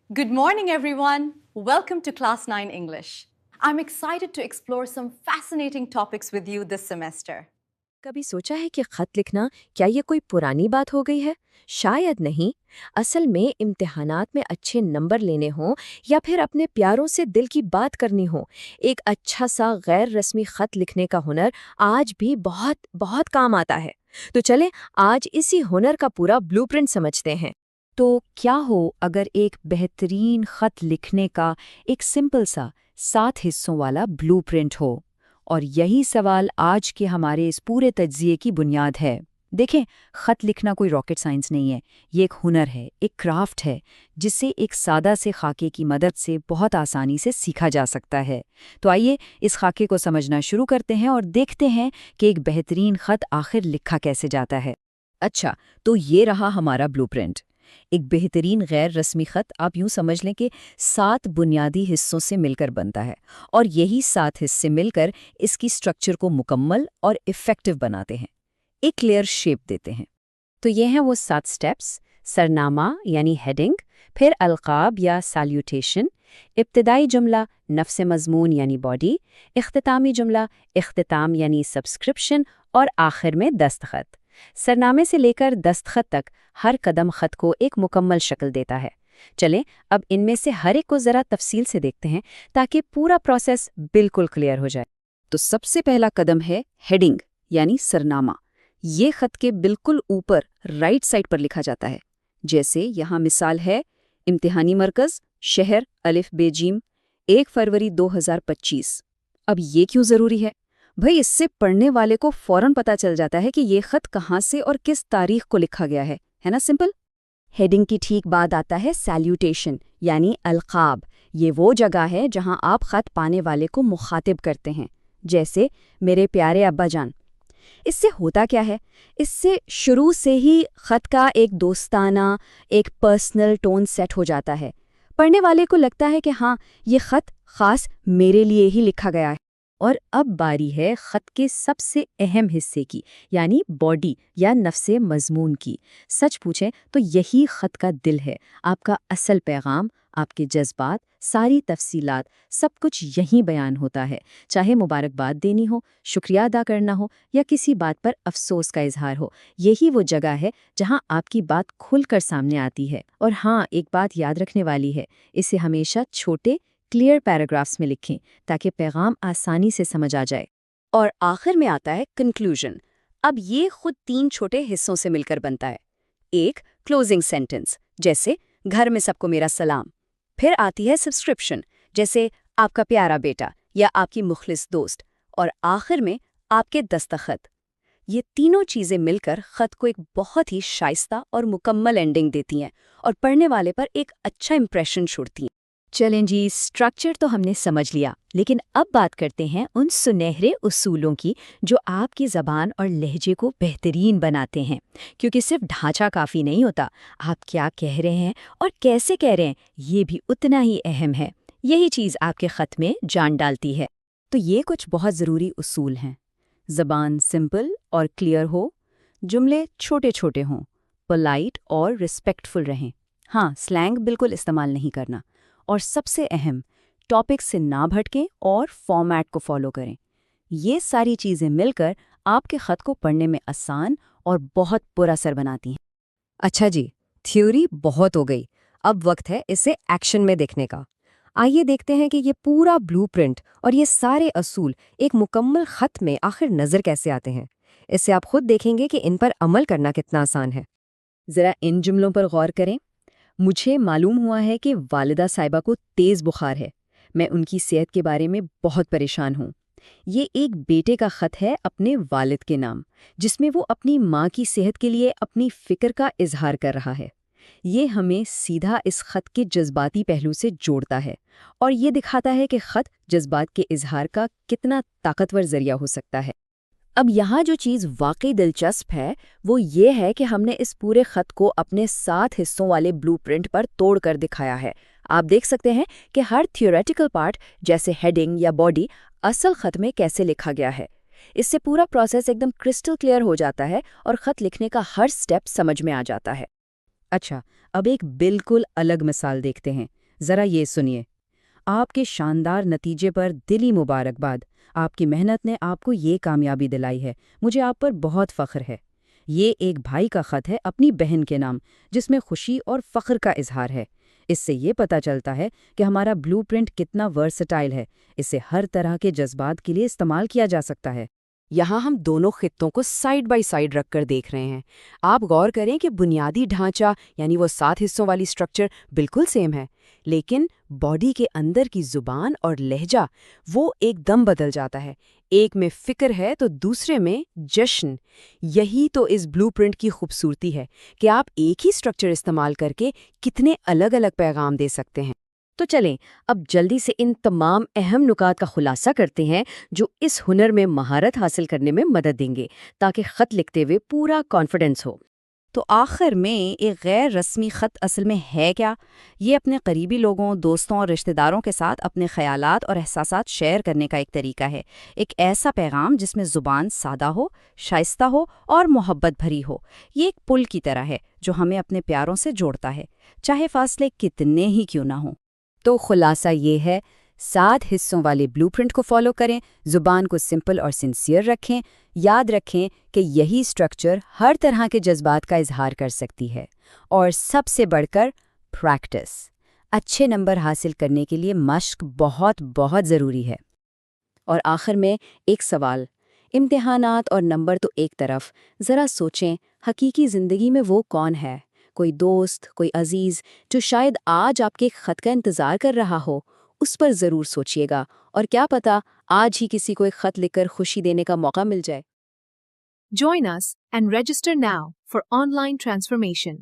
Good morning, everyone. Welcome to Class 9 English. I'm excited to explore some fascinating topics with you this semester. कभी सोचा है कि खत लिखना क्या ये कोई पुरानी बात हो गई है? शायद नहीं। असल में इम्तिहानात में अच्छे नंबर लेने हों या फिर अपने प्यारों से दिल की बात करनी हो, एक अच्छा सा गैर रस्मी खत लिखने का हुनर आज भी बहुत बहुत काम आता है। तो चलें आज इसी हुनर का पूरा ब्लूप्रिंट समझते हैं। तो क्या हो अगर एक बेहतरीन खत लिखने का एक सिंपल सा 7 हिस्सों वाला ब्लूप्रिंट हो? और यही सवाल आज के हमारे इस पूरे तज्जिए की बुनियाद है। देखें, खत लिखना कोई रॉकेट साइंस नहीं है। ये एक हुनर है, एक क्राफ्ट है, जिसे एक सादा से खाके की मदद से बहुत आसानी से सीखा जा सकता है। तो आइए इस खाके को समझना शुरू करते हैं और देखते हैं कि एक बेहतरीन खत आखिर लिखा कैसे जाता है। अच्छा, तो ये रहा हमारा ब्लूप्रिंट। एक बेहतरीन गैर रस्मी खत आप यूं समझ लें कि 7 बुनियादी हिस्सों से मिलकर बनता है, और यही 7 हिस्से मिलकर इसकी स्ट्रक्चर को मुकम्मल और इफ़ेक्टिव बनाते हैं, एक क्लियर शेप देते हैं। तो ये हैं वो 7 स्टेप्स: सरनामा यानी हेडिंग, फिर अलकाब या सैल्यूटेशन, इब्तिदाई जुमला नफ्स मज़मून यानी बॉडी, इख्तितामी जुमला इख्तिताम यानी सब्सक्रिप्शन, और आखिर में दस्तखत। सरनामे से लेकर दस्तखत तक हर कदम खत को एक मुकम्मल शक्ल देता है। चलें अब इनमें से हर एक को ज़रा तफसील से देखते हैं ताकि पूरा प्रोसेस बिल्कुल क्लियर हो जाए। तो सबसे पहला कदम है हेडिंग यानी सरनामा। ये खत के बिल्कुल ऊपर राइट साइड पर लिखा जाता है। जैसे यहाँ मिसाल है, इम्तिहानी मरकज़, शहर अलिफ बेजीम, 1 फरवरी 2025। अब ये क्यों ज़रूरी है? भाई, इससे पढ़ने वाले को फौरन पता चल जाता है कि ये खत कहाँ से और किस तारीख को लिखा गया है ना? सिंपल। हेडिंग की ठीक बाद आता है सैल्यूटेशन यानी अलकाब। ये वो जगह है जहां आप खत पाने वाले को मुखातिब करते हैं, जैसे मेरे प्यारे अब्बा जान। इससे होता क्या है? इससे शुरू से ही खत का एक दोस्ताना, एक पर्सनल टोन सेट हो जाता है। पढ़ने वाले को लगता है कि हाँ, ये खत खास मेरे लिए ही लिखा गया है। और अब बारी है खत के सबसे अहम हिस्से की, यानी बॉडी या नफ्से मज़मून की। सच पूछें तो यही खत का दिल है। आपका असल पैगाम, आपके जज्बात, सारी तफसीलात, सब कुछ यहीं बयान होता है। चाहे मुबारकबाद देनी हो, शुक्रिया अदा करना हो, या किसी बात पर अफसोस का इजहार हो, यही वो जगह है जहां आपकी बात खुलकर सामने आती है। और हाँ, एक बात याद रखने वाली है, इसे हमेशा छोटे क्लियर पैराग्राफ्स में लिखें ताकि पैगाम आसानी से समझ आ जाए। और आखिर में आता है कंक्लूजन। अब ये खुद 3 छोटे हिस्सों से मिलकर बनता है। एक क्लोजिंग सेंटेंस, जैसे घर में सबको मेरा सलाम। फिर आती है सब्सक्रिप्शन, जैसे आपका प्यारा बेटा या आपकी मुखलिस दोस्त। और आखिर में आपके दस्तखत। ये तीनों चीज़ें मिलकर खत को एक बहुत ही शाइस्ता और मुकम्मल एंडिंग देती हैं और पढ़ने वाले पर एक अच्छा इंप्रेशन छोड़ती हैं। चलें जी, स्ट्रक्चर तो हमने समझ लिया, लेकिन अब बात करते हैं उन सुनहरे उसूलों की जो आपकी ज़बान और लहजे को बेहतरीन बनाते हैं। क्योंकि सिर्फ ढांचा काफ़ी नहीं होता, आप क्या कह रहे हैं और कैसे कह रहे हैं ये भी उतना ही अहम है। यही चीज़ आपके ख़त में जान डालती है। तो ये कुछ बहुत ज़रूरी उसूल हैं। ज़बान सिंपल और क्लियर हो, जुमले छोटे छोटे हों, पोलाइट और रिस्पेक्टफुल रहें। हाँ, स्लैंग बिल्कुल इस्तेमाल नहीं करना। और सबसे अहम, टॉपिक से ना भटकें और फॉर्मेट को फॉलो करें। ये सारी चीज़ें मिलकर आपके ख़त को पढ़ने में आसान और बहुत पुरअसर बनाती हैं। अच्छा जी, थ्योरी बहुत हो गई, अब वक्त है इसे एक्शन में देखने का। आइए देखते हैं कि ये पूरा ब्लूप्रिंट और ये सारे असूल एक मुकम्मल ख़त में आखिर नज़र कैसे आते हैं। इससे आप खुद देखेंगे कि इन पर अमल करना कितना आसान है। ज़रा इन जुमलों पर गौर करें। मुझे मालूम हुआ है कि वालिदा साहिबा को तेज़ बुखार है। मैं उनकी सेहत के बारे में बहुत परेशान हूँ। ये एक बेटे का ख़त है अपने वालिद के नाम, जिसमें वो अपनी माँ की सेहत के लिए अपनी फ़िक्र का इजहार कर रहा है। ये हमें सीधा इस ख़त के जज्बाती पहलू से जोड़ता है और ये दिखाता है कि ख़त जज्बात के इजहार का कितना ताकतवर ज़रिया हो सकता है। अब यहाँ जो चीज़ वाकई दिलचस्प है वो ये है कि हमने इस पूरे ख़त को अपने 7 हिस्सों वाले ब्लूप्रिंट पर तोड़ कर दिखाया है। आप देख सकते हैं कि हर थियोरेटिकल पार्ट, जैसे हेडिंग या बॉडी, असल ख़त में कैसे लिखा गया है। इससे पूरा प्रोसेस एकदम क्रिस्टल क्लियर हो जाता है और ख़त लिखने का हर स्टेप समझ में आ जाता है। اچھا، اب ایک بالکل الگ مثال دیکھتے ہیں، ذرا یہ سنیے۔ آپ کے شاندار نتیجے پر دلی مبارکباد، آپ کی محنت نے آپ کو یہ کامیابی دلائی ہے، مجھے آپ پر بہت فخر ہے۔ یہ ایک بھائی کا خط ہے اپنی بہن کے نام، جس میں خوشی اور فخر کا اظہار ہے۔ اس سے یہ پتہ چلتا ہے کہ ہمارا بلو پرنٹ کتنا ورسٹائل ہے، اسے ہر طرح کے جذبات کے لیے استعمال کیا جا سکتا ہے۔ یہاں ہم دونوں خطوں کو سائیڈ بائی سائیڈ رکھ کر دیکھ رہے ہیں۔ آپ غور کریں کہ بنیادی ڈھانچہ یعنی وہ 7 حصوں والی سٹرکچر بالکل سیم ہے، لیکن باڈی کے اندر کی زبان اور لہجہ وہ ایک دم بدل جاتا ہے۔ ایک میں فکر ہے تو دوسرے میں جشن۔ یہی تو اس بلو پرنٹ کی خوبصورتی ہے کہ آپ ایک ہی سٹرکچر استعمال کر کے کتنے الگ الگ پیغام دے سکتے ہیں۔ تو چلیں اب جلدی سے ان تمام اہم نکات کا خلاصہ کرتے ہیں جو اس ہنر میں مہارت حاصل کرنے میں مدد دیں گے تاکہ خط لکھتے ہوئے پورا کانفیڈنس ہو۔ تو آخر میں ایک غیر رسمی خط اصل میں ہے کیا؟ یہ اپنے قریبی لوگوں، دوستوں اور رشتہ داروں کے ساتھ اپنے خیالات اور احساسات شیئر کرنے کا ایک طریقہ ہے۔ ایک ایسا پیغام جس میں زبان سادہ ہو، شائستہ ہو اور محبت بھری ہو۔ یہ ایک پل کی طرح ہے جو ہمیں اپنے پیاروں سے جوڑتا ہے، چاہے فاصلے کتنے ہی کیوں نہ ہوں۔ تو خلاصہ یہ ہے، 7 حصوں والے بلو پرنٹ کو فالو کریں، زبان کو سمپل اور سنسیئر رکھیں، یاد رکھیں کہ یہی سٹرکچر ہر طرح کے جذبات کا اظہار کر سکتی ہے، اور سب سے بڑھ کر پریکٹس۔ اچھے نمبر حاصل کرنے کے لیے مشق بہت بہت ضروری ہے۔ اور آخر میں ایک سوال، امتحانات اور نمبر تو ایک طرف، ذرا سوچیں حقیقی زندگی میں وہ کون ہے؟ کوئی دوست، کوئی عزیز جو شاید آج آپ کے خط کا انتظار کر رہا ہو، اس پر ضرور سوچیے گا، اور کیا پتہ آج ہی کسی کو ایک خط لکھ کر خوشی دینے کا موقع مل جائے۔ Join us and register now for online transformation.